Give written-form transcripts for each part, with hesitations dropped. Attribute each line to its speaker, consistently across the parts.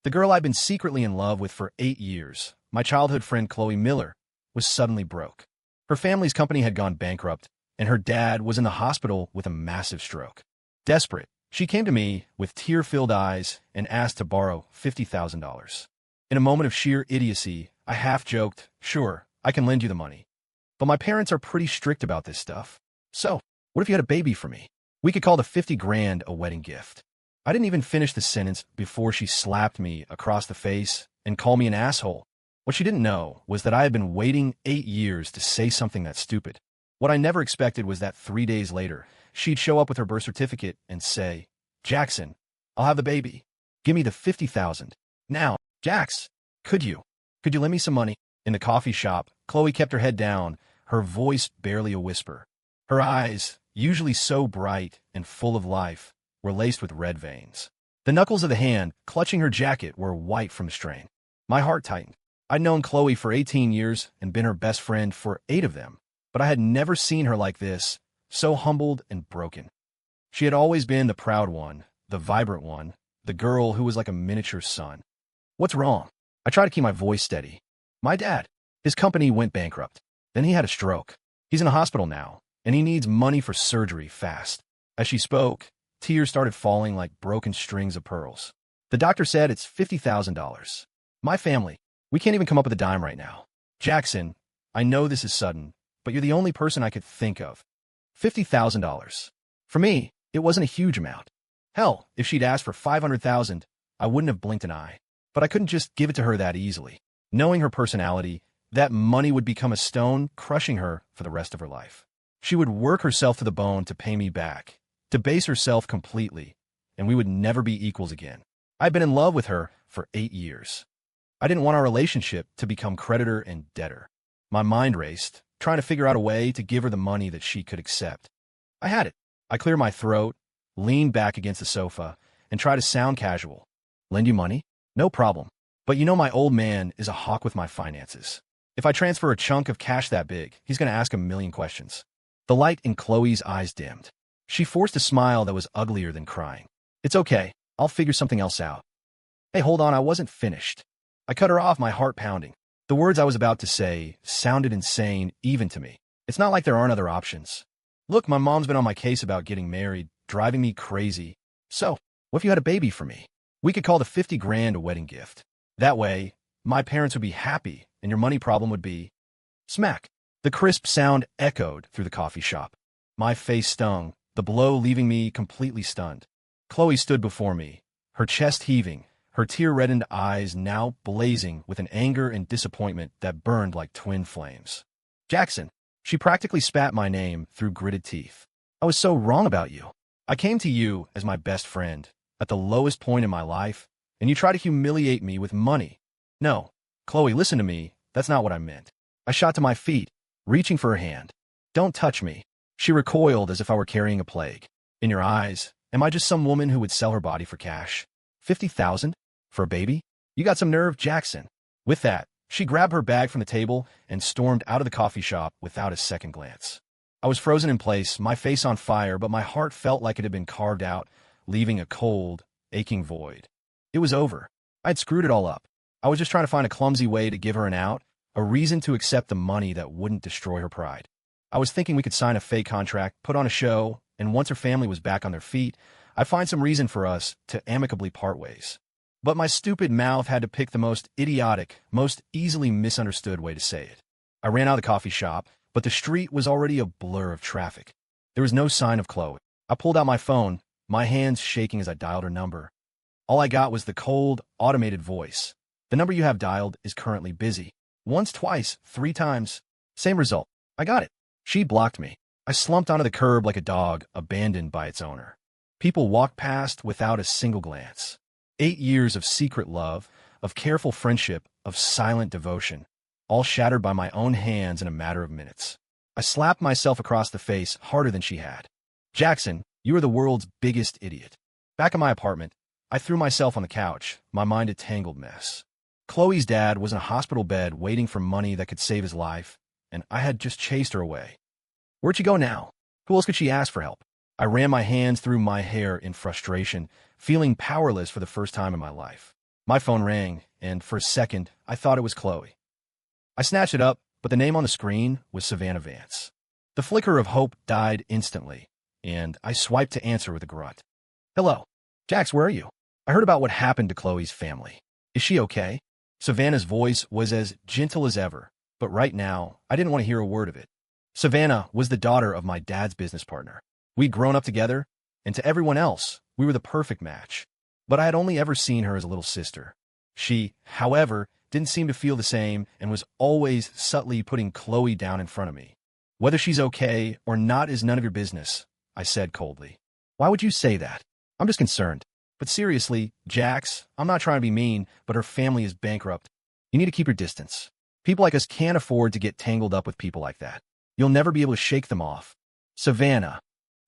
Speaker 1: The girl I'd been secretly in love with for 8 years, my childhood friend Khloe Miller, was suddenly broke. Her family's company had gone bankrupt, and her dad was in the hospital with a massive stroke. Desperate, she came to me with tear-filled eyes and asked to borrow $50,000. In a moment of sheer idiocy, I half-joked, "Sure, I can lend you the money. But my parents are pretty strict about this stuff. So, what if you had a baby for me? We could call the 50 grand a wedding gift." I didn't even finish the sentence before she slapped me across the face and called me an asshole. What she didn't know was that I had been waiting 8 years to say something that stupid. What I never expected was that 3 days later, she'd show up with her birth certificate and say, "Jackson, I'll have the baby. Give me the 50,000. Now, Jax, could you lend me some money?" In the coffee shop, Khloe kept her head down, her voice barely a whisper. Her eyes, usually so bright and full of life, were laced with red veins. The knuckles of the hand clutching her jacket were white from strain. My heart tightened. I'd known Khloe for 18 years and been her best friend for 8 of them, but I had never seen her like this, so humbled and broken. She had always been the proud one, the vibrant one, the girl who was like a miniature sun. "What's wrong?" I tried to keep my voice steady. "My dad. His company went bankrupt. Then he had a stroke. He's in a hospital now, and he needs money for surgery fast." As she spoke, tears started falling like broken strings of pearls. "The doctor said it's $50,000. My family, we can't even come up with a dime right now. Jackson, I know this is sudden, but you're the only person I could think of. $50,000. For me, it wasn't a huge amount. Hell, if she'd asked for 500,000, I wouldn't have blinked an eye. But I couldn't just give it to her that easily. Knowing her personality, that money would become a stone crushing her for the rest of her life. She would work herself to the bone to pay me back, debase herself completely, and we would never be equals again. I'd been in love with her for 8 years. I didn't want our relationship to become creditor and debtor. My mind raced, trying to figure out a way to give her the money that she could accept. I had it. I cleared my throat, leaned back against the sofa, and tried to sound casual. "Lend you money? No problem. But you know my old man is a hawk with my finances. If I transfer a chunk of cash that big, he's going to ask a million questions." The light in Khloe's eyes dimmed. She forced a smile that was uglier than crying. "It's okay. I'll figure something else out." "Hey, hold on, I wasn't finished." I cut her off, my heart pounding. The words I was about to say sounded insane even to me. It's not like there aren't other options. "Look, my mom's been on my case about getting married, driving me crazy. So, what if you had a baby for me? We could call the 50 grand a wedding gift. That way, my parents would be happy and your money problem would be..." Smack! The crisp sound echoed through the coffee shop. My face stung, the blow leaving me completely stunned. Khloe stood before me, her chest heaving, her tear-reddened eyes now blazing with an anger and disappointment that burned like twin flames. "Jackson," she practically spat my name through gritted teeth. "I was so wrong about you. I came to you as my best friend, at the lowest point in my life, and you try to humiliate me with money. No, Khloe, listen to me. That's not what I meant." I shot to my feet, reaching for her hand. "Don't touch me." She recoiled as if I were carrying a plague. "In your eyes, am I just some woman who would sell her body for cash? 50,000? For a baby? You got some nerve, Jackson." With that, she grabbed her bag from the table and stormed out of the coffee shop without a second glance. I was frozen in place, my face on fire, but my heart felt like it had been carved out, leaving a cold, aching void. It was over. I had screwed it all up. I was just trying to find a clumsy way to give her an out, a reason to accept the money that wouldn't destroy her pride. I was thinking we could sign a fake contract, put on a show, and once her family was back on their feet, I'd find some reason for us to amicably part ways. But my stupid mouth had to pick the most idiotic, most easily misunderstood way to say it. I ran out of the coffee shop, but the street was already a blur of traffic. There was no sign of Khloe. I pulled out my phone, my hands shaking as I dialed her number. All I got was the cold, automated voice. "The number you have dialed is currently busy." Once, twice, 3 times. Same result. I got it. She blocked me. I slumped onto the curb like a dog abandoned by its owner. People walked past without a single glance. 8 years of secret love, of careful friendship, of silent devotion, all shattered by my own hands in a matter of minutes. I slapped myself across the face harder than she had. "Jackson, you are the world's biggest idiot." Back in my apartment, I threw myself on the couch, my mind a tangled mess. Khloe's dad was in a hospital bed waiting for money that could save his life, and I had just chased her away. Where'd she go now? Who else could she ask for help? I ran my hands through my hair in frustration, feeling powerless for the first time in my life. My phone rang, and for a second, I thought it was Khloe. I snatched it up, but the name on the screen was Savannah Vance. The flicker of hope died instantly, and I swiped to answer with a grunt. Hello. Jax, where are you? I heard about what happened to Khloe's family. Is she okay? Savannah's voice was as gentle as ever, but right now, I didn't want to hear a word of it. Savannah was the daughter of my dad's business partner. We'd grown up together, and to everyone else, we were the perfect match. But I had only ever seen her as a little sister. She, however, didn't seem to feel the same and was always subtly putting Khloe down in front of me. Whether she's okay or not is none of your business, I said coldly. Why would you say that? I'm just concerned. But seriously, Jax, I'm not trying to be mean, but her family is bankrupt. You need to keep your distance. People like us can't afford to get tangled up with people like that. You'll never be able to shake them off. Savannah.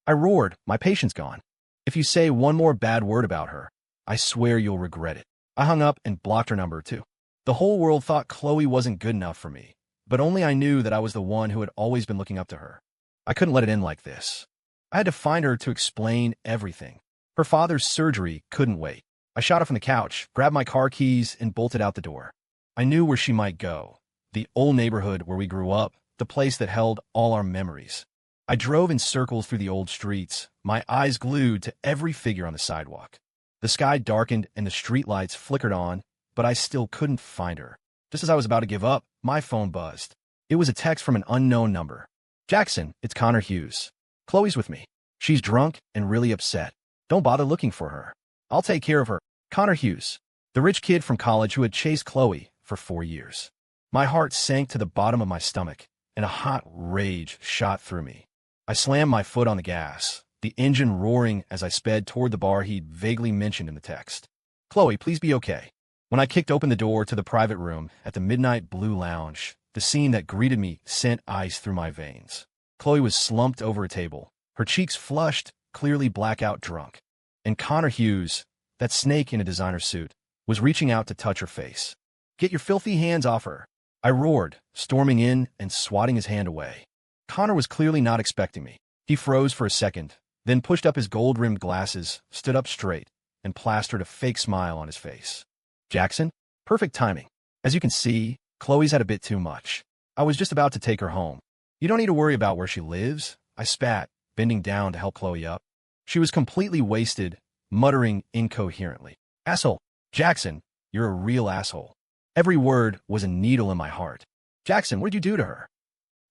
Speaker 1: I roared, my patience gone. If you say one more bad word about her, I swear you'll regret it. I hung up and blocked her number too. The whole world thought Khloe wasn't good enough for me, but only I knew that I was the one who had always been looking up to her. I couldn't let it end like this. I had to find her to explain everything. Her father's surgery couldn't wait. I shot up from the couch, grabbed my car keys, and bolted out the door. I knew where she might go. The old neighborhood where we grew up, the place that held all our memories. I drove in circles through the old streets, my eyes glued to every figure on the sidewalk. The sky darkened and the streetlights flickered on, but I still couldn't find her. Just as I was about to give up, my phone buzzed. It was a text from an unknown number. Jackson, it's Connor Hughes. Khloe's with me. She's drunk and really upset. Don't bother looking for her. I'll take care of her. Connor Hughes, the rich kid from college who had chased Khloe for 4 years. My heart sank to the bottom of my stomach, and a hot rage shot through me. I slammed my foot on the gas, the engine roaring as I sped toward the bar he'd vaguely mentioned in the text. Khloe, please be okay. When I kicked open the door to the private room at the Midnight Blue Lounge, the scene that greeted me sent ice through my veins. Khloe was slumped over a table, her cheeks flushed, clearly blackout drunk. And Connor Hughes, that snake in a designer suit, was reaching out to touch her face. Get your filthy hands off her. I roared, storming in and swatting his hand away. Connor was clearly not expecting me. He froze for a second, then pushed up his gold-rimmed glasses, stood up straight, and plastered a fake smile on his face. Jackson? Perfect timing. As you can see, Khloe's had a bit too much. I was just about to take her home. You don't need to worry about where she lives, I spat, bending down to help Khloe up. She was completely wasted, muttering incoherently. Asshole. Jackson, you're a real asshole. Every word was a needle in my heart. Jackson, what did you do to her?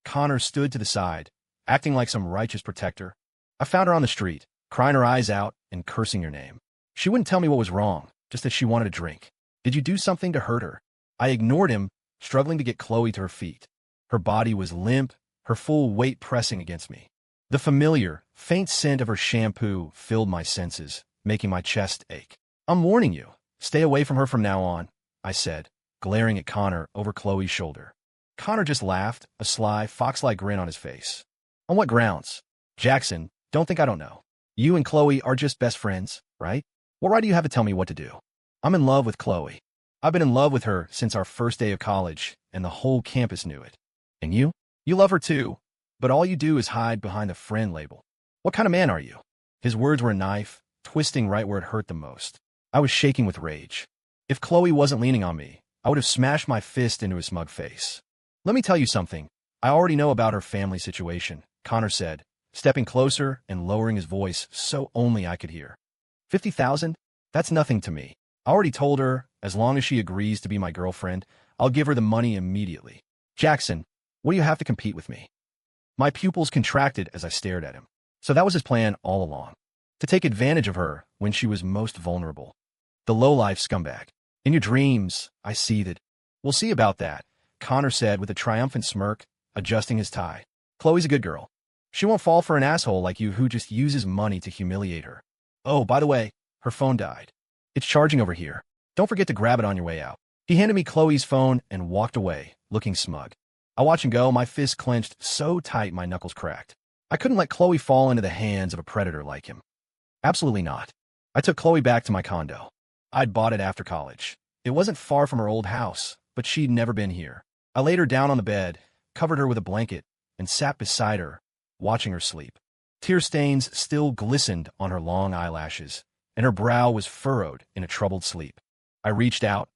Speaker 1: Connor stood to the side, acting like some righteous protector. I found her on the street, crying her eyes out and cursing your name. She wouldn't tell me what was wrong, just that she wanted a drink. Did you do something to hurt her? I ignored him, struggling to get Khloe to her feet. Her body was limp, her full weight pressing against me. The familiar, faint scent of her shampoo filled my senses, making my chest ache. I'm warning you. Stay away from her from now on, I said, glaring at Connor over Khloe's shoulder. Connor just laughed, a sly, fox-like grin on his face. On what grounds? Jackson, don't think I don't know. You and Khloe are just best friends, right? What right do you have to tell me what to do? I'm in love with Khloe. I've been in love with her since our first day of college, and the whole campus knew it. And you? You love her too, but all you do is hide behind the friend label. What kind of man are you? His words were a knife, twisting right where it hurt the most. I was shaking with rage. If Khloe wasn't leaning on me, I would have smashed my fist into his smug face. Let me tell you something. I already know about her family situation, Connor said, stepping closer and lowering his voice so only I could hear. 50,000? That's nothing to me. I already told her, as long as she agrees to be my girlfriend, I'll give her the money immediately. Jackson, what do you have to compete with me? My pupils contracted as I stared at him. So that was his plan all along. To take advantage of her when she was most vulnerable. The lowlife scumbag. In your dreams, I seethed. We'll see about that, Connor said with a triumphant smirk, adjusting his tie. Khloe's a good girl. She won't fall for an asshole like you who just uses money to humiliate her. Oh, by the way, her phone died. It's charging over here. Don't forget to grab it on your way out. He handed me Khloe's phone and walked away, looking smug. I watched him go, my fist clenched so tight my knuckles cracked. I couldn't let Khloe fall into the hands of a predator like him. Absolutely not. I took Khloe back to my condo. I'd bought it after college. It wasn't far from her old house, but she'd never been here. I laid her down on the bed, covered her with a blanket, and sat beside her, watching her sleep. Tear stains still glistened on her long eyelashes, and her brow was furrowed in a troubled sleep. I reached out,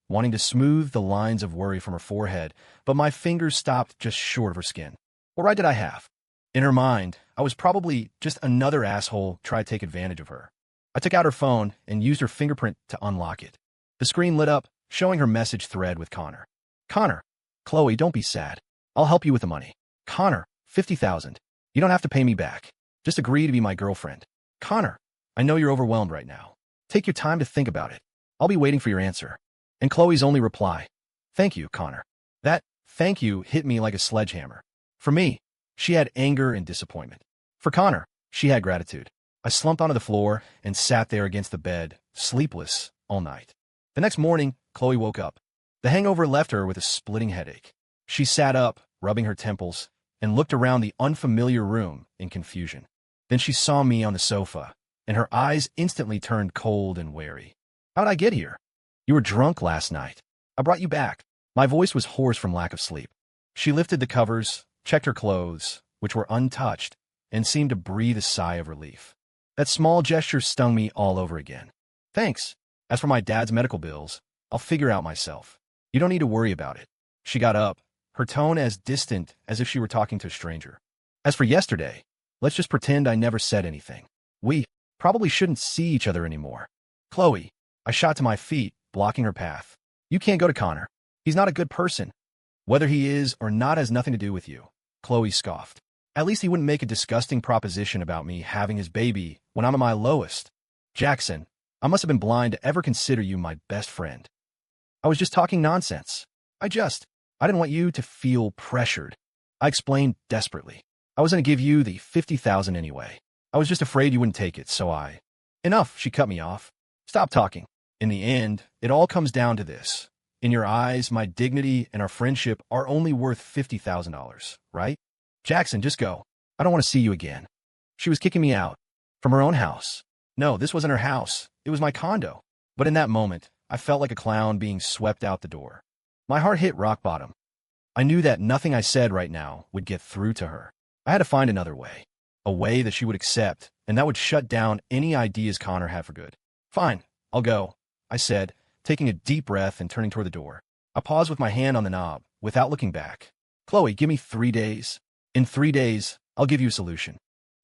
Speaker 1: wanting to smooth the lines of worry from her forehead, but my fingers stopped just short of her skin. What right did I have? In her mind, I was probably just another asshole trying to take advantage of her. I took out her phone and used her fingerprint to unlock it. The screen lit up, showing her message thread with Connor. Connor, Khloe, don't be sad. I'll help you with the money. Connor, 50,000. You don't have to pay me back. Just agree to be my girlfriend. Connor, I know you're overwhelmed right now. Take your time to think about it. I'll be waiting for your answer. And Khloe's only reply, thank you, Connor. That thank you hit me like a sledgehammer. For me, she had anger and disappointment. For Connor, she had gratitude. I slumped onto the floor and sat there against the bed, sleepless all night. The next morning, Khloe woke up. The hangover left her with a splitting headache. She sat up, rubbing her temples, and looked around the unfamiliar room in confusion. Then she saw me on the sofa, and her eyes instantly turned cold and wary. How'd I get here? You were drunk last night. I brought you back. My voice was hoarse from lack of sleep. She lifted the covers, checked her clothes, which were untouched, and seemed to breathe a sigh of relief. That small gesture stung me all over again. Thanks. As for my dad's medical bills, I'll figure out myself. You don't need to worry about it. She got up, her tone as distant as if she were talking to a stranger. As for yesterday, let's just pretend I never said anything. We probably shouldn't see each other anymore. Khloe, I shot to my feet, blocking her path. You can't go to Connor. He's not a good person. Whether he is or not has nothing to do with you. Khloe scoffed. At least he wouldn't make a disgusting proposition about me having his baby when I'm at my lowest. Jackson, I must have been blind to ever consider you my best friend. I was just talking nonsense. I didn't want you to feel pressured. I explained desperately. I was going to give you the 50,000 anyway. I was just afraid you wouldn't take it, so I... Enough, she cut me off. Stop talking. In the end, it all comes down to this. In your eyes, my dignity and our friendship are only worth $50,000, right? Jackson, just go. I don't want to see you again. She was kicking me out. From her own house. No, this wasn't her house. It was my condo. But in that moment, I felt like a clown being swept out the door. My heart hit rock bottom. I knew that nothing I said right now would get through to her. I had to find another way. A way that she would accept, and that would shut down any ideas Connor had for good. Fine, I'll go, I said, taking a deep breath and turning toward the door. I paused with my hand on the knob, without looking back. Khloe, give me 3 days. In 3 days, I'll give you a solution.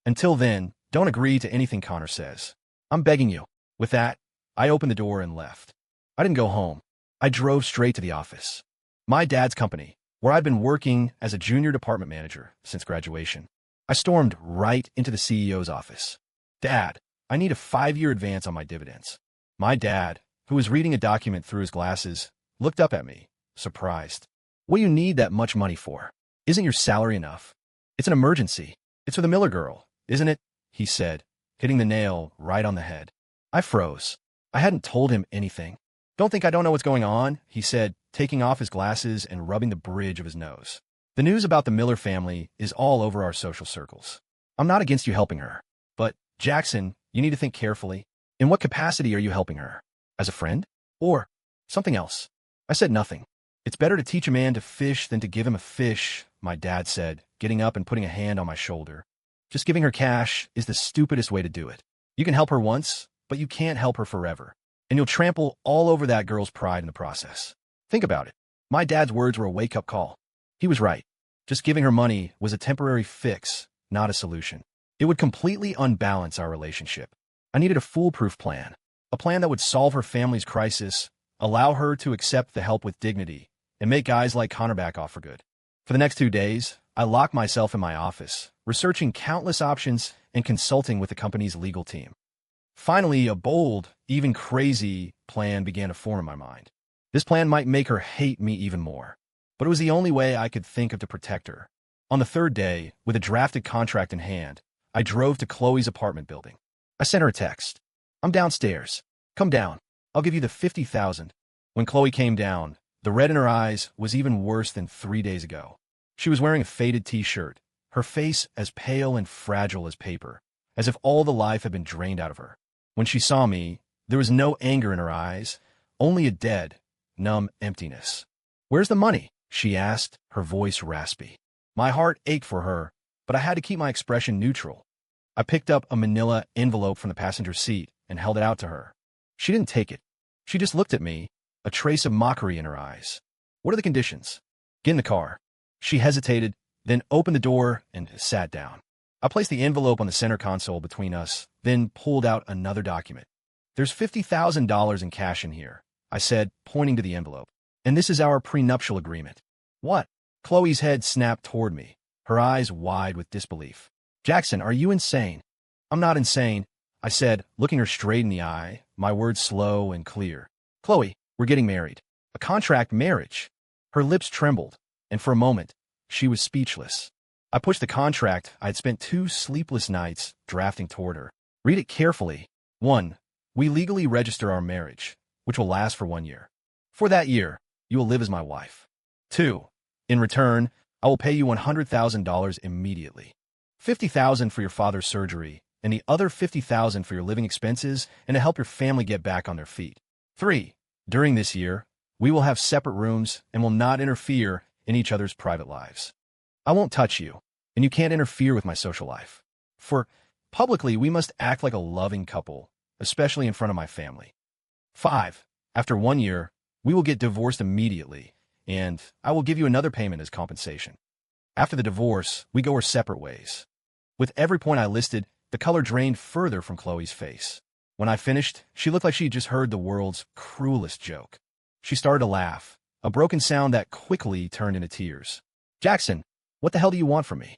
Speaker 1: Until then, don't agree to anything Connor says. I'm begging you. With that, I opened the door and left. I didn't go home. I drove straight to the office. My dad's company, where I'd been working as a junior department manager since graduation. I stormed right into the CEO's office. Dad, I need a 5-year advance on my dividends. My dad, who was reading a document through his glasses, looked up at me, surprised. What do you need that much money for? Isn't your salary enough? It's an emergency. It's for the Miller girl, isn't it? He said, hitting the nail right on the head. I froze. I hadn't told him anything. Don't think I don't know what's going on, he said, taking off his glasses and rubbing the bridge of his nose. The news about the Miller family is all over our social circles. I'm not against you helping her. But, Jackson, you need to think carefully. In what capacity are you helping her? As a friend? Or something else? I said nothing. It's better to teach a man to fish than to give him a fish, my dad said, getting up and putting a hand on my shoulder. Just giving her cash is the stupidest way to do it. You can help her once, but you can't help her forever. And you'll trample all over that girl's pride in the process. Think about it. My dad's words were a wake-up call. He was right. Just giving her money was a temporary fix, not a solution. It would completely unbalance our relationship. I needed a foolproof plan. A plan that would solve her family's crisis, allow her to accept the help with dignity, and make guys like Connor back off for good. For the next 2 days, I locked myself in my office, researching countless options and consulting with the company's legal team. Finally, a bold, even crazy plan began to form in my mind. This plan might make her hate me even more, but it was the only way I could think of to protect her. On the 3rd day, with a drafted contract in hand, I drove to Khloe's apartment building. I sent her a text. I'm downstairs. Come down. I'll give you the 50,000. When Khloe came down, the red in her eyes was even worse than 3 days ago. She was wearing a faded t-shirt, her face as pale and fragile as paper, as if all the life had been drained out of her. When she saw me, there was no anger in her eyes, only a dead, numb emptiness. Where's the money? She asked, her voice raspy. My heart ached for her, but I had to keep my expression neutral. I picked up a manila envelope from the passenger seat and held it out to her. She didn't take it. She just looked at me, a trace of mockery in her eyes. What are the conditions? Get in the car. She hesitated, then opened the door and sat down. I placed the envelope on the center console between us, then pulled out another document. There's $50,000 in cash in here, I said, pointing to the envelope. And this is our prenuptial agreement. What? Khloe's head snapped toward me, her eyes wide with disbelief. Jackson, are you insane? I'm not insane, I said, looking her straight in the eye, my words slow and clear. Khloe, we're getting married. A contract marriage. Her lips trembled, and for a moment, she was speechless. I pushed the contract I had spent 2 sleepless nights drafting toward her. Read it carefully. 1. We legally register our marriage, which will last for 1 year. For that year, you will live as my wife. 2. In return, I will pay you $100,000 immediately. $50,000 for your father's surgery, and the other $50,000 for your living expenses and to help your family get back on their feet. 3. During this year, we will have separate rooms and will not interfere in each other's private lives. I won't touch you, and you can't interfere with my social life. For publicly, we must act like a loving couple, especially in front of my family. 5. After 1 year, we will get divorced immediately, and I will give you another payment as compensation. After the divorce, we go our separate ways. With every point I listed, the color drained further from Khloe's face. When I finished, she looked like she had just heard the world's cruelest joke. She started to laugh, a broken sound that quickly turned into tears. Jackson, what the hell do you want from me?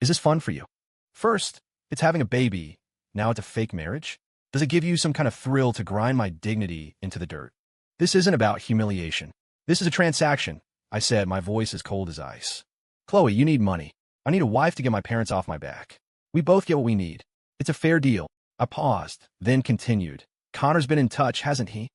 Speaker 1: Is this fun for you? First, it's having a baby. Now it's a fake marriage? Does it give you some kind of thrill to grind my dignity into the dirt? This isn't about humiliation. This is a transaction, I said, my voice as cold as ice. Khloe, you need money. I need a wife to get my parents off my back. We both get what we need. It's a fair deal. I paused, then continued. Connor's been in touch, hasn't he?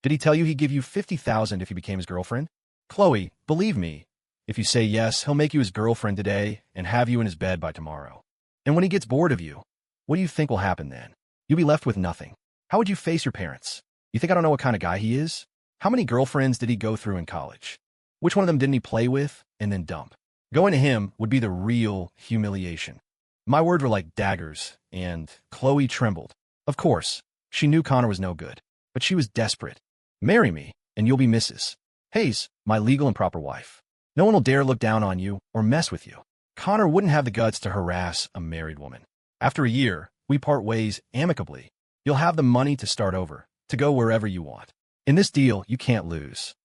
Speaker 1: Did he tell you he'd give you $50,000 if you became his girlfriend? Khloe, believe me, if you say yes, he'll make you his girlfriend today and have you in his bed by tomorrow. And when he gets bored of you, what do you think will happen then? You'll be left with nothing. How would you face your parents? You think I don't know what kind of guy he is? How many girlfriends did he go through in college? Which one of them didn't he play with and then dump? Going to him would be the real humiliation. My words were like daggers, and Khloe trembled. Of course, she knew Connor was no good, but she was desperate. Marry me, and you'll be Mrs. Hayes, my legal and proper wife. No one will dare look down on you or mess with you. Connor wouldn't have the guts to harass a married woman. After a year, we part ways amicably. You'll have the money to start over, to go wherever you want. In this deal, you can't lose.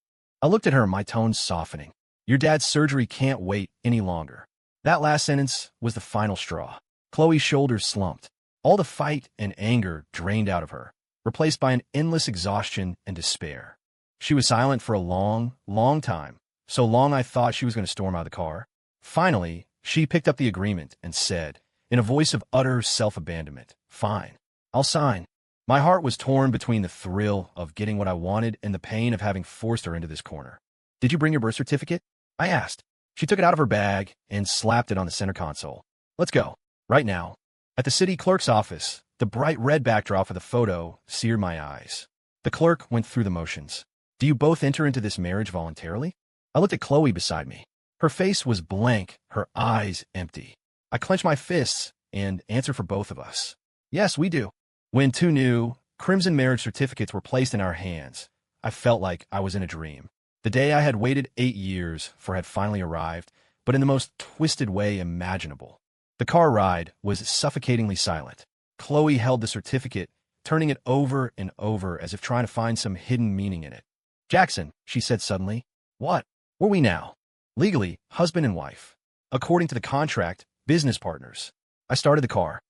Speaker 1: I looked at her, my tone softening. Your dad's surgery can't wait any longer. That last sentence was the final straw. Khloe's shoulders slumped. All the fight and anger drained out of her, replaced by an endless exhaustion and despair. She was silent for a long, long time, so long I thought she was going to storm out of the car. Finally, she picked up the agreement and said, in a voice of utter self-abandonment, "Fine, I'll sign." My heart was torn between the thrill of getting what I wanted and the pain of having forced her into this corner. Did you bring your birth certificate? I asked. She took it out of her bag and slapped it on the center console. Let's go. Right now. At the city clerk's office, the bright red backdrop of the photo seared my eyes. The clerk went through the motions. Do you both enter into this marriage voluntarily? I looked at Khloe beside me. Her face was blank, her eyes empty. I clenched my fists and answered for both of us. Yes, we do. When 2 new, crimson marriage certificates were placed in our hands, I felt like I was in a dream. The day I had waited 8 years for had finally arrived, but in the most twisted way imaginable. The car ride was suffocatingly silent. Khloe held the certificate, turning it over and over as if trying to find some hidden meaning in it. Jackson, she said suddenly. What? Were we now? Legally, husband and wife. According to the contract, business partners. I started the car.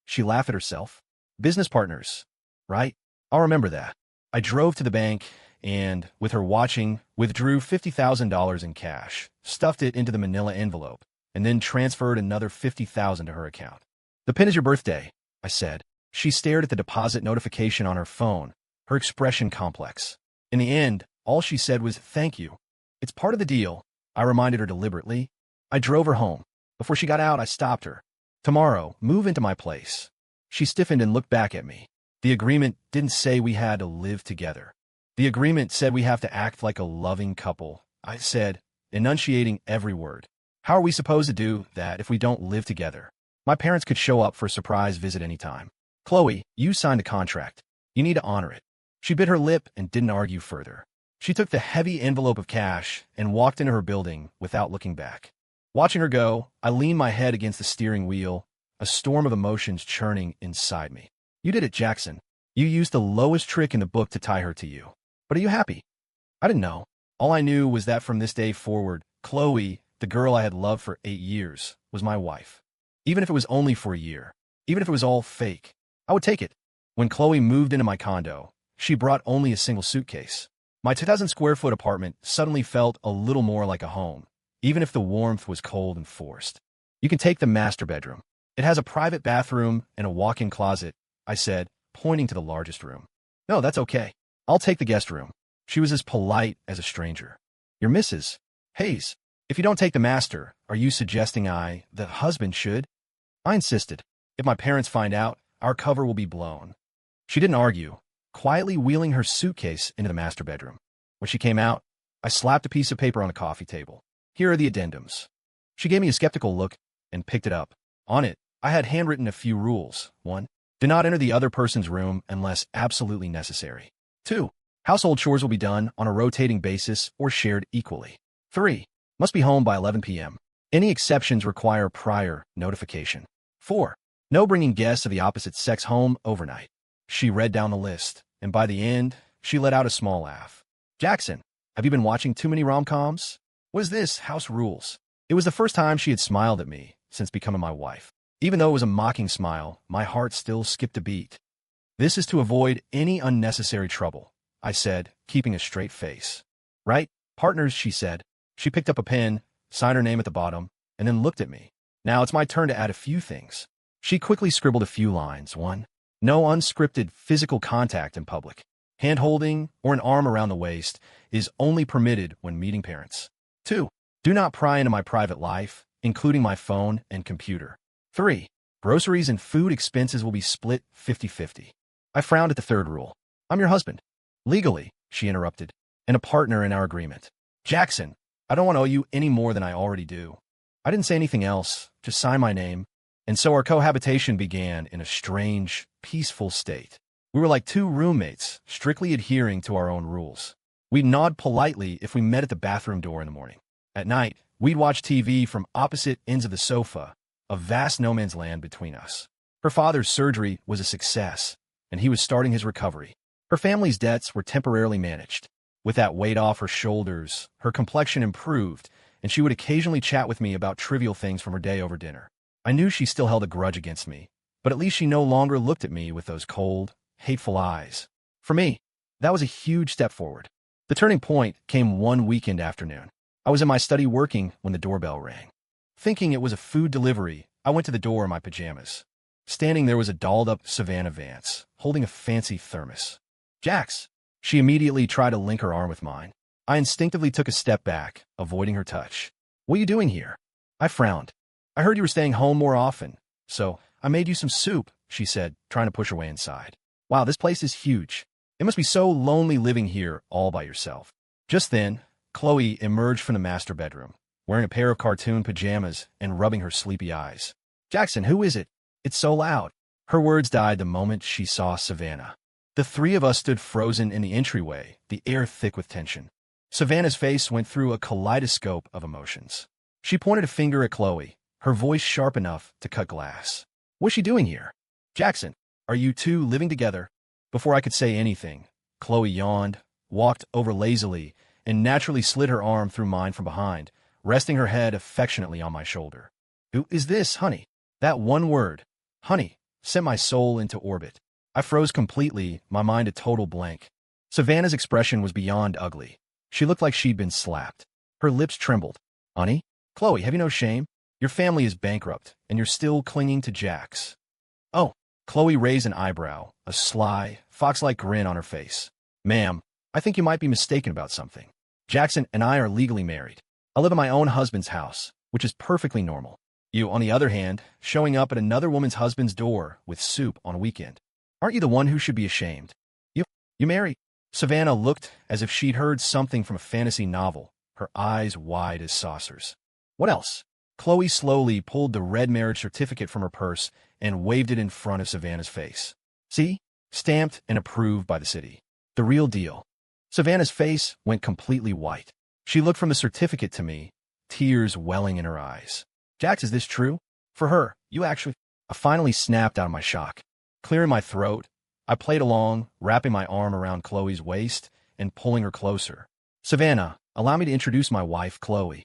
Speaker 1: She laughed at herself. Business partners, right? I'll remember that. I drove to the bank and, with her watching, withdrew $50,000 in cash, stuffed it into the manila envelope, and then transferred another $50,000 to her account. The pin is your birthday, I said. She stared at the deposit notification on her phone, her expression complex. In the end, all she said was, "Thank you. It's part of the deal," I reminded her deliberately. I drove her home. Before she got out, I stopped her. "Tomorrow, move into my place." She stiffened and looked back at me. The agreement didn't say we had to live together. The agreement said we have to act like a loving couple, I said, enunciating every word. How are we supposed to do that if we don't live together? My parents could show up for a surprise visit anytime. Khloe, you signed the contract. You need to honor it. She bit her lip and didn't argue further. She took the heavy envelope of cash and walked into her building without looking back. Watching her go, I leaned my head against the steering wheel, a storm of emotions churning inside me. You did it, Jackson. You used the lowest trick in the book to tie her to you. But are you happy? I didn't know. All I knew was that from this day forward, Khloe, the girl I had loved for 8 years, was my wife. Even if it was only for a year, even if it was all fake, I would take it. When Khloe moved into my condo, she brought only a single suitcase. My 2,000 square foot apartment suddenly felt a little more like a home, even if the warmth was cold and forced. You can take the master bedroom. It has a private bathroom and a walk-in closet, I said, pointing to the largest room. No, that's okay. I'll take the guest room. She was as polite as a stranger. You're Mrs. Hayes. If you don't take the master, are you suggesting the husband, should? I insisted. If my parents find out, our cover will be blown. She didn't argue, quietly wheeling her suitcase into the master bedroom. When she came out, I slapped a piece of paper on the coffee table. Here are the addendums. She gave me a skeptical look and picked it up. On it, I had handwritten a few rules. 1. Do not enter the other person's room unless absolutely necessary. 2. Household chores will be done on a rotating basis or shared equally. 3. Must be home by 11 p.m. Any exceptions require prior notification. 4. No bringing guests of the opposite sex home overnight. She read down the list, and by the end, she let out a small laugh. Jackson, have you been watching too many rom-coms? What is this, house rules? It was the first time she had smiled at me since becoming my wife. Even though it was a mocking smile, my heart still skipped a beat. This is to avoid any unnecessary trouble, I said, keeping a straight face. Right? Partners, she said. She picked up a pen, signed her name at the bottom, and then looked at me. Now it's my turn to add a few things. She quickly scribbled a few lines. 1. No unscripted physical contact in public. Hand-holding or an arm around the waist is only permitted when meeting parents. 2. Do not pry into my private life, including my phone and computer. 3. Groceries and food expenses will be split 50-50. I frowned at the third rule. I'm your husband. Legally, she interrupted, and a partner in our agreement. Jackson, I don't want to owe you any more than I already do. I didn't say anything else, just sign my name, and so our cohabitation began in a strange, peaceful state. We were like two roommates, strictly adhering to our own rules. We'd nod politely if we met at the bathroom door in the morning. At night, we'd watch TV from opposite ends of the sofa, a vast no man's land between us. Her father's surgery was a success, and he was starting his recovery. Her family's debts were temporarily managed. With that weight off her shoulders, her complexion improved, and she would occasionally chat with me about trivial things from her day over dinner. I knew she still held a grudge against me, but at least she no longer looked at me with those cold, hateful eyes. For me, that was a huge step forward. The turning point came one weekend afternoon. I was in my study working when the doorbell rang. Thinking it was a food delivery, I went to the door in my pajamas. Standing there was a dolled-up Savannah Vance, holding a fancy thermos. Jax! She immediately tried to link her arm with mine. I instinctively took a step back, avoiding her touch. What are you doing here? I frowned. I heard you were staying home more often, so I made you some soup, she said, trying to push her way inside. Wow, this place is huge. It must be so lonely living here all by yourself. Just then, Khloe emerged from the master bedroom, wearing a pair of cartoon pajamas and rubbing her sleepy eyes. Jackson, who is it? It's so loud. Her words died the moment she saw Savannah. The three of us stood frozen in the entryway, the air thick with tension. Savannah's face went through a kaleidoscope of emotions. She pointed a finger at Khloe, her voice sharp enough to cut glass. What's she doing here? Jackson, are you two living together? Before I could say anything, Khloe yawned, walked over lazily, and naturally slid her arm through mine from behind, resting her head affectionately on my shoulder. Who is this, honey? That one word, honey, sent my soul into orbit. I froze completely, my mind a total blank. Savannah's expression was beyond ugly. She looked like she'd been slapped. Her lips trembled. Honey? Khloe, have you no shame? Your family is bankrupt, and you're still clinging to Jax. Oh, Khloe raised an eyebrow, a sly, fox-like grin on her face. Ma'am, I think you might be mistaken about something. Jackson and I are legally married. I live in my own husband's house, which is perfectly normal. You, on the other hand, showing up at another woman's husband's door with soup on a weekend. Aren't you the one who should be ashamed? You married? Savannah looked as if she'd heard something from a fantasy novel, her eyes wide as saucers. What else? Khloe slowly pulled the red marriage certificate from her purse and waved it in front of Savannah's face. See? Stamped and approved by the city. The real deal. Savannah's face went completely white. She looked from the certificate to me, tears welling in her eyes. Jax, is this true? For her, you actually... I finally snapped out of my shock. Clearing my throat, I played along, wrapping my arm around Khloe's waist and pulling her closer. Savannah, allow me to introduce my wife, Khloe.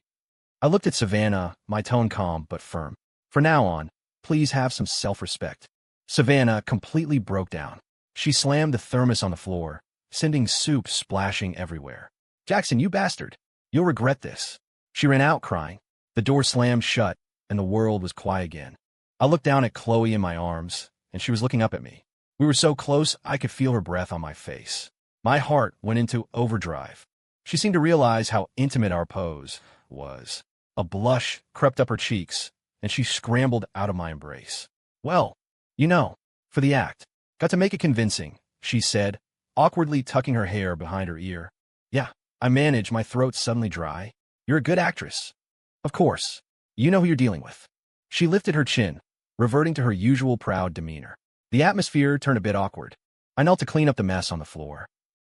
Speaker 1: I looked at Savannah, my tone calm but firm. For now on, please have some self-respect. Savannah completely broke down. She slammed the thermos on the floor, sending soup splashing everywhere. Jackson, you bastard. You'll regret this. She ran out crying. The door slammed shut, and the world was quiet again. I looked down at Khloe in my arms, and she was looking up at me. We were so close, I could feel her breath on my face. My heart went into overdrive. She seemed to realize how intimate our pose was. A blush crept up her cheeks, and she scrambled out of my embrace. Well, you know, for the act. Got to make it convincing, she said, awkwardly tucking her hair behind her ear. Yeah, I managed, my throat suddenly dry. You're a good actress. Of course. You know who you're dealing with. She lifted her chin, reverting to her usual proud demeanor. The atmosphere turned a bit awkward. I knelt to clean up the mess on the floor.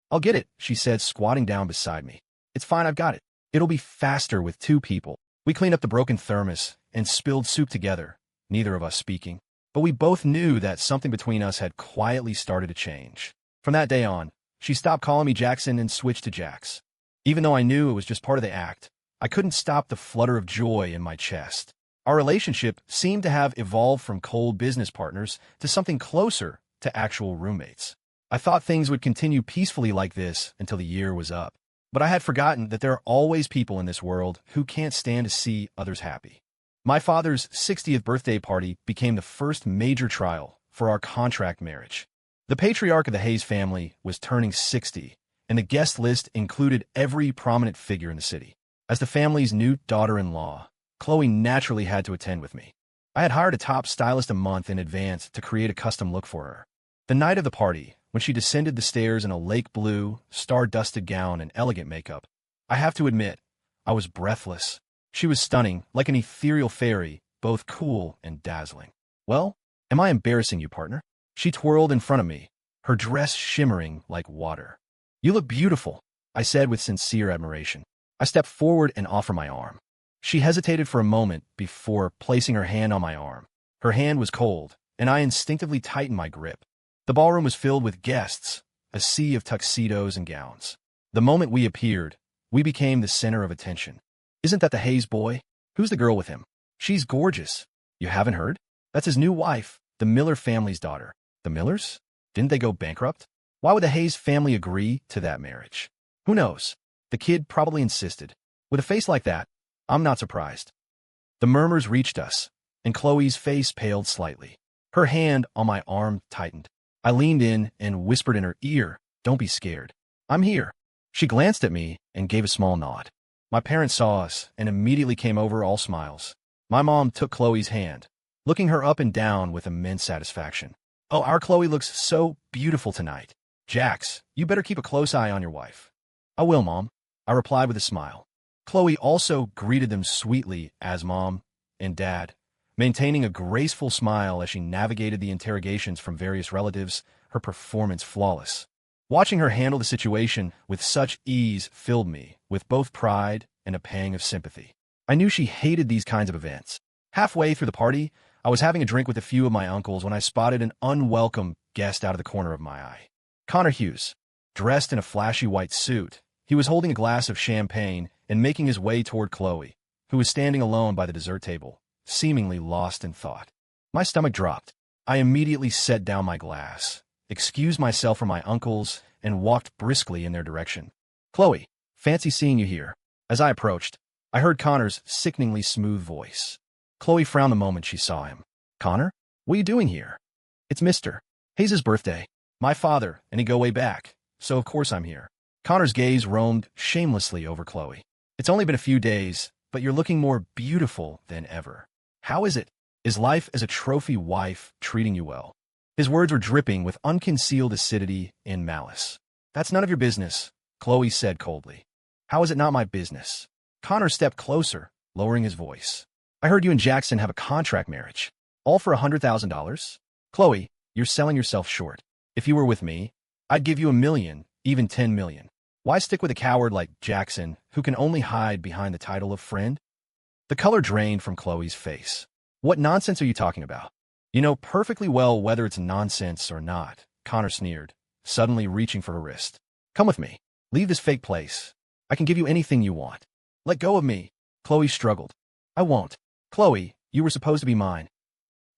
Speaker 1: I'll get it, she said, squatting down beside me. It's fine, I've got it. It'll be faster with two people. We cleaned up the broken thermos and spilled soup together, neither of us speaking. But we both knew that something between us had quietly started to change. From that day on, she stopped calling me Jackson and switched to Jax. Even though I knew it was just part of the act, I couldn't stop the flutter of joy in my chest. Our relationship seemed to have evolved from cold business partners to something closer to actual roommates. I thought things would continue peacefully like this until the year was up. But I had forgotten that there are always people in this world who can't stand to see others happy. My father's 60th birthday party became the first major trial for our contract marriage. The patriarch of the Hayes family was turning 60, and the guest list included every prominent figure in the city. As the family's new daughter-in-law, Khloe naturally had to attend with me. I had hired a top stylist a month in advance to create a custom look for her. The night of the party, when she descended the stairs in a lake blue, star-dusted gown and elegant makeup, I have to admit, I was breathless. She was stunning, like an ethereal fairy, both cool and dazzling. Well, am I embarrassing you, partner? She twirled in front of me, her dress shimmering like water. You look beautiful, I said with sincere admiration. I stepped forward and offered my arm. She hesitated for a moment before placing her hand on my arm. Her hand was cold, and I instinctively tightened my grip. The ballroom was filled with guests, a sea of tuxedos and gowns. The moment we appeared, we became the center of attention. Isn't that the Hayes boy? Who's the girl with him? She's gorgeous. You haven't heard? That's his new wife, the Miller family's daughter. The Millers? Didn't they go bankrupt? Why would the Hayes family agree to that marriage? Who knows? The kid probably insisted. With a face like that, I'm not surprised. The murmurs reached us, and Khloe's face paled slightly. Her hand on my arm tightened. I leaned in and whispered in her ear, "Don't be scared. I'm here." She glanced at me and gave a small nod. My parents saw us and immediately came over, all smiles. My mom took Khloe's hand, looking her up and down with immense satisfaction. "Oh, our Khloe looks so beautiful tonight. Jax, you better keep a close eye on your wife." "I will, Mom," I replied with a smile. Khloe also greeted them sweetly as Mom and Dad, maintaining a graceful smile as she navigated the interrogations from various relatives, her performance flawless. Watching her handle the situation with such ease filled me with both pride and a pang of sympathy. I knew she hated these kinds of events. Halfway through the party, I was having a drink with a few of my uncles when I spotted an unwelcome guest out of the corner of my eye. Connor Hughes, dressed in a flashy white suit, he was holding a glass of champagne and making his way toward Khloe, who was standing alone by the dessert table, seemingly lost in thought. My stomach dropped. I immediately set down my glass, excused myself from my uncles, and walked briskly in their direction. "Khloe, fancy seeing you here." As I approached, I heard Connor's sickeningly smooth voice. Khloe frowned the moment she saw him. "Connor, what are you doing here?" "It's Mr. Hayes' birthday. My father, and he go way back, so of course I'm here." Connor's gaze roamed shamelessly over Khloe. "It's only been a few days, but you're looking more beautiful than ever. How is it? Is life as a trophy wife treating you well?" His words were dripping with unconcealed acidity and malice. "That's none of your business," Khloe said coldly. "How is it not my business?" Connor stepped closer, lowering his voice. "I heard you and Jackson have a contract marriage. All for $100,000? Khloe, you're selling yourself short. If you were with me, I'd give you $1 million even 10 million. Why stick with a coward like Jackson, who can only hide behind the title of friend? The color drained from Khloe's face. What nonsense are you talking about? You know perfectly well whether it's nonsense or not, Connor sneered, suddenly reaching for her wrist. Come with me. Leave this fake place. I can give you anything you want. Let go of me. Khloe struggled. I won't. Khloe, you were supposed to be mine.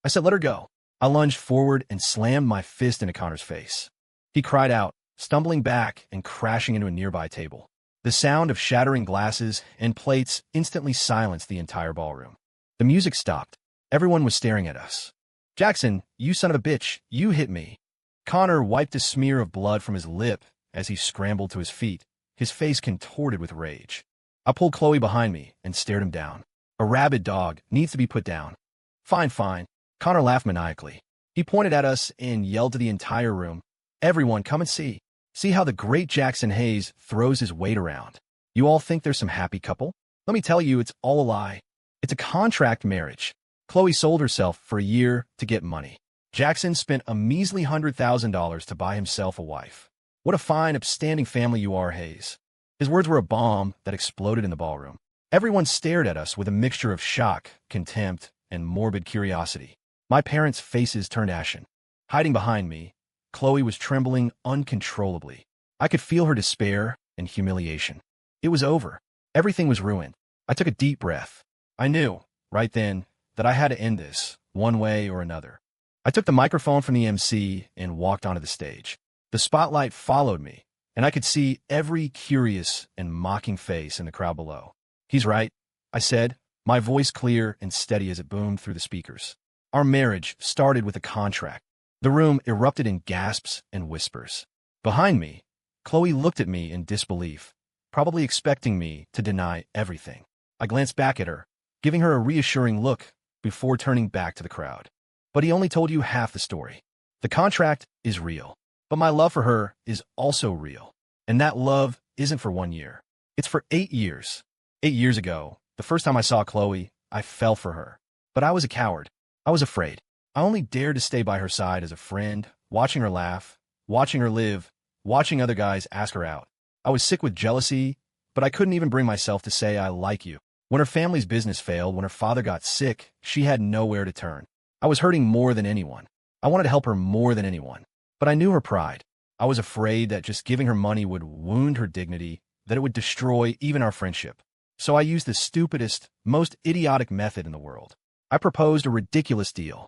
Speaker 1: I said let her go. I lunged forward and slammed my fist into Connor's face. He cried out, stumbling back and crashing into a nearby table. The sound of shattering glasses and plates instantly silenced the entire ballroom. The music stopped. Everyone was staring at us. Jackson, you son of a bitch, you hit me. Connor wiped a smear of blood from his lip as he scrambled to his feet, his face contorted with rage. I pulled Khloe behind me and stared him down. A rabid dog needs to be put down. Fine, fine. Connor laughed maniacally. He pointed at us and yelled to the entire room. Everyone, come and see. See how the great Jackson Hayes throws his weight around. You all think there's some happy couple? Let me tell you, it's all a lie. It's a contract marriage. Khloe sold herself for a year to get money. Jackson spent a measly $100,000 to buy himself a wife. What a fine, upstanding family you are, Hayes. His words were a bomb that exploded in the ballroom. Everyone stared at us with a mixture of shock, contempt, and morbid curiosity. My parents' faces turned ashen. Hiding behind me, Khloe was trembling uncontrollably. I could feel her despair and humiliation. It was over. Everything was ruined. I took a deep breath. I knew, right then, that I had to end this, one way or another. I took the microphone from the MC and walked onto the stage. The spotlight followed me, and I could see every curious and mocking face in the crowd below. He's right, I said, my voice clear and steady as it boomed through the speakers. Our marriage started with a contract. The room erupted in gasps and whispers. Behind me, Khloe looked at me in disbelief, probably expecting me to deny everything. I glanced back at her, giving her a reassuring look before turning back to the crowd. But he only told you half the story. The contract is real, but my love for her is also real. And that love isn't for 1 year. It's for 8 years. 8 years ago, the first time I saw Khloe, I fell for her. But I was a coward. I was afraid. I only dared to stay by her side as a friend, watching her laugh, watching her live, watching other guys ask her out. I was sick with jealousy, but I couldn't even bring myself to say I like you. When her family's business failed, when her father got sick, she had nowhere to turn. I was hurting more than anyone. I wanted to help her more than anyone. But I knew her pride. I was afraid that just giving her money would wound her dignity, that it would destroy even our friendship. So I used the stupidest, most idiotic method in the world. I proposed a ridiculous deal.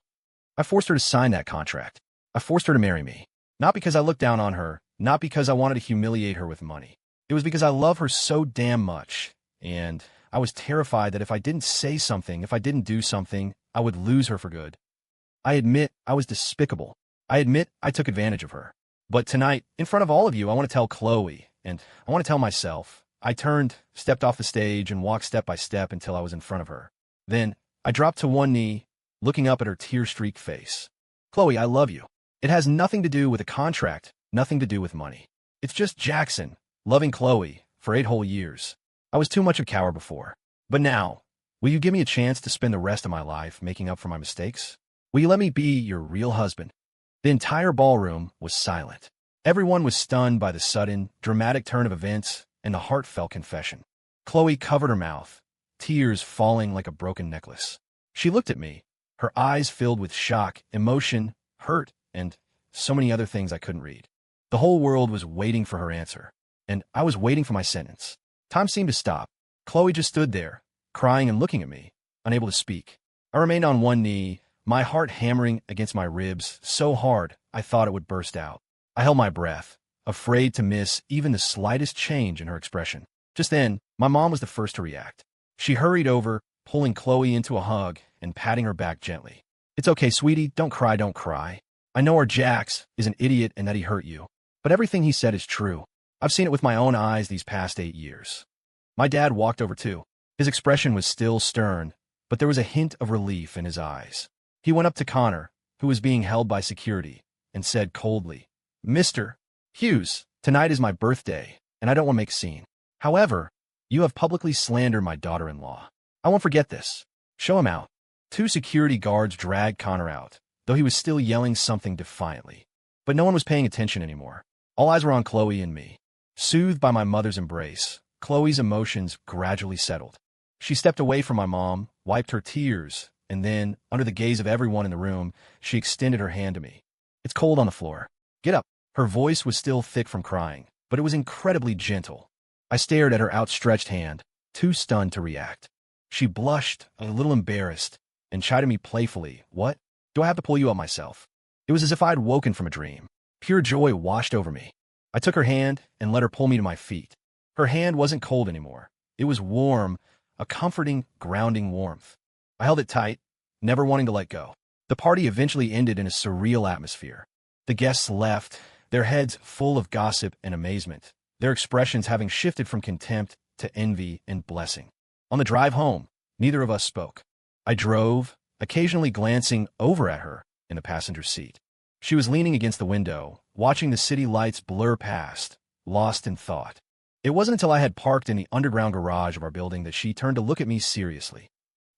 Speaker 1: I forced her to sign that contract. I forced her to marry me. Not because I looked down on her, not because I wanted to humiliate her with money. It was because I love her so damn much, and I was terrified that if I didn't say something, if I didn't do something, I would lose her for good. I admit I was despicable. I admit I took advantage of her. But tonight, in front of all of you, I want to tell Khloe, and I want to tell myself. I turned, stepped off the stage, and walked step by step until I was in front of her. Then, I dropped to one knee, looking up at her tear-streaked face. Khloe, I love you. It has nothing to do with a contract, nothing to do with money. It's just Jackson, loving Khloe, for 8 whole years. I was too much of a coward before. But now, will you give me a chance to spend the rest of my life making up for my mistakes? Will you let me be your real husband? The entire ballroom was silent. Everyone was stunned by the sudden, dramatic turn of events and the heartfelt confession. Khloe covered her mouth, tears falling like a broken necklace. She looked at me, her eyes filled with shock, emotion, hurt, and so many other things I couldn't read. The whole world was waiting for her answer, and I was waiting for my sentence. Time seemed to stop. Khloe just stood there, crying and looking at me, unable to speak. I remained on one knee, my heart hammering against my ribs so hard I thought it would burst out. I held my breath, afraid to miss even the slightest change in her expression. Just then, my mom was the first to react. She hurried over, pulling Khloe into a hug and patting her back gently. It's okay, sweetie, don't cry, don't cry. I know our Jax is an idiot and that he hurt you, but everything he said is true. I've seen it with my own eyes these past 8 years. My dad walked over too. His expression was still stern, but there was a hint of relief in his eyes. He went up to Connor, who was being held by security, and said coldly, Mr. Hughes, tonight is my birthday, and I don't want to make a scene. However, you have publicly slandered my daughter-in-law. I won't forget this. Show him out. 2 security guards dragged Connor out, though he was still yelling something defiantly. But no one was paying attention anymore. All eyes were on Khloe and me. Soothed by my mother's embrace, Khloe's emotions gradually settled. She stepped away from my mom, wiped her tears, and then, under the gaze of everyone in the room, she extended her hand to me. "It's cold on the floor. Get up." Her voice was still thick from crying, but it was incredibly gentle. I stared at her outstretched hand, too stunned to react. She blushed, a little embarrassed, and chided me playfully. "What? Do I have to pull you up myself?" It was as if I had woken from a dream. Pure joy washed over me. I took her hand and let her pull me to my feet. Her hand wasn't cold anymore. It was warm, a comforting, grounding warmth. I held it tight, never wanting to let go. The party eventually ended in a surreal atmosphere. The guests left, their heads full of gossip and amazement, their expressions having shifted from contempt to envy and blessing. On the drive home, neither of us spoke. I drove, occasionally glancing over at her in the passenger seat. She was leaning against the window, watching the city lights blur past, lost in thought. It wasn't until I had parked in the underground garage of our building that she turned to look at me seriously.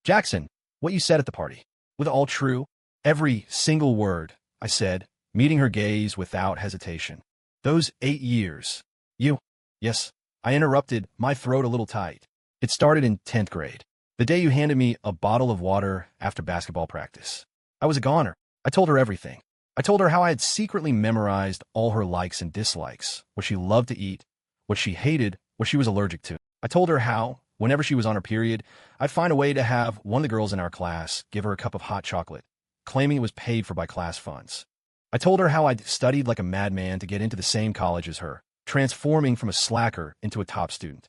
Speaker 1: "Jackson, what you said at the party, was it all true?" "Every single word," I said, meeting her gaze without hesitation. "Those 8 years. You—" "Yes," I interrupted, my throat a little tight. "It started in 10th grade. The day you handed me a bottle of water after basketball practice. I was a goner. I told her everything. I told her how I had secretly memorized all her likes and dislikes, what she loved to eat, what she hated, what she was allergic to. I told her how, whenever she was on her period, I'd find a way to have one of the girls in our class give her a cup of hot chocolate, claiming it was paid for by class funds. I told her how I'd studied like a madman to get into the same college as her, transforming from a slacker into a top student.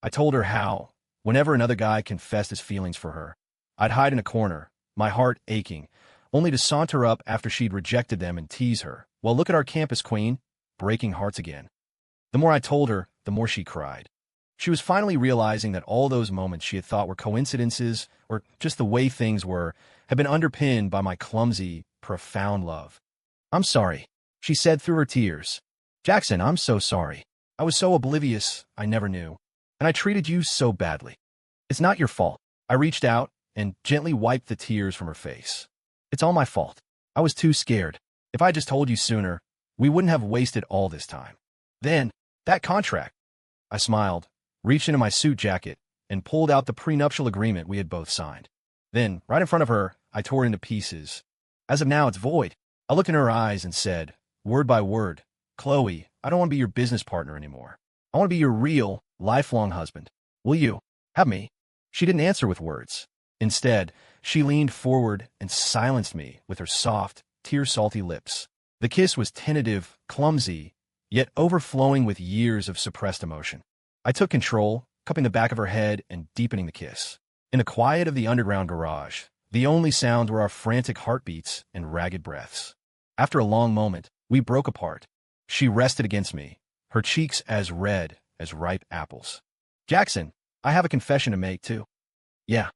Speaker 1: I told her how, whenever another guy confessed his feelings for her, I'd hide in a corner, my heart aching, only to saunter up after she'd rejected them and tease her. "Well, look at our campus queen, breaking hearts again." The more I told her, the more she cried. She was finally realizing that all those moments she had thought were coincidences or just the way things were had been underpinned by my clumsy, profound love. "I'm sorry," she said through her tears. "Jackson, I'm so sorry. I was so oblivious, I never knew. And I treated you so badly. It's not your fault." I reached out and gently wiped the tears from her face. "It's all my fault. I was too scared. If I just told you sooner, we wouldn't have wasted all this time. Then, that contract." I smiled, reached into my suit jacket, and pulled out the prenuptial agreement we had both signed. Then, right in front of her, I tore it into pieces. "As of now, it's void." I looked in her eyes and said, word by word, "Khloe, I don't want to be your business partner anymore. I want to be your real, lifelong husband. Will you have me?" She didn't answer with words. Instead, she leaned forward and silenced me with her soft, tear-salty lips. The kiss was tentative, clumsy, yet overflowing with years of suppressed emotion. I took control, cupping the back of her head and deepening the kiss. In the quiet of the underground garage, the only sounds were our frantic heartbeats and ragged breaths. After a long moment, we broke apart. She rested against me, her cheeks as red as ripe apples. "Jackson, I have a confession to make, too." "Yeah.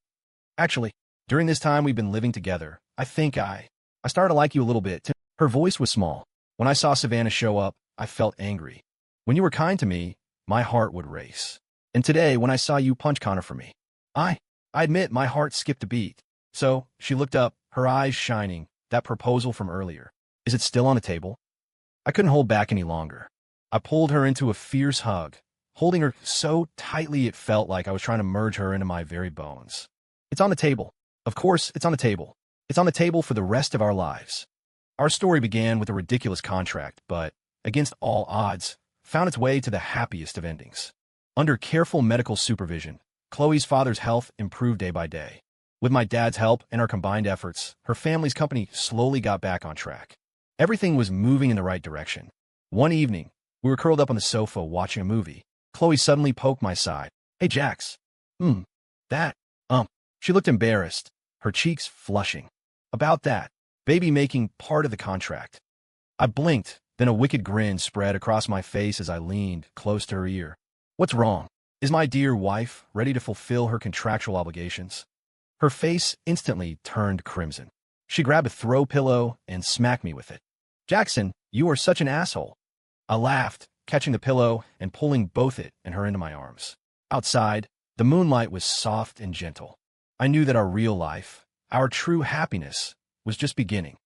Speaker 1: Actually, during this time we've been living together, I think I started to like you a little bit, too." Her voice was small. "When I saw Savannah show up, I felt angry. When you were kind to me, my heart would race. And today, when I saw you punch Connor for me, I admit my heart skipped a beat." So, she looked up, her eyes shining, that proposal from earlier. "Is it still on the table?" I couldn't hold back any longer. I pulled her into a fierce hug, holding her so tightly it felt like I was trying to merge her into my very bones. "It's on the table. Of course, it's on the table. It's on the table for the rest of our lives." Our story began with a ridiculous contract, but, against all odds, found its way to the happiest of endings. Under careful medical supervision, Khloe's father's health improved day by day. With my dad's help and our combined efforts, her family's company slowly got back on track. Everything was moving in the right direction. One evening, we were curled up on the sofa watching a movie. Khloe suddenly poked my side. "Hey, Jax. That, She looked embarrassed, her cheeks flushing. "About that baby making part of the contract." I blinked, then a wicked grin spread across my face as I leaned close to her ear. "What's wrong? Is my dear wife ready to fulfill her contractual obligations?" Her face instantly turned crimson. She grabbed a throw pillow and smacked me with it. "Jackson, you are such an asshole." I laughed, catching the pillow and pulling both it and her into my arms. Outside, the moonlight was soft and gentle. I knew that our real life, our true happiness, was just beginning.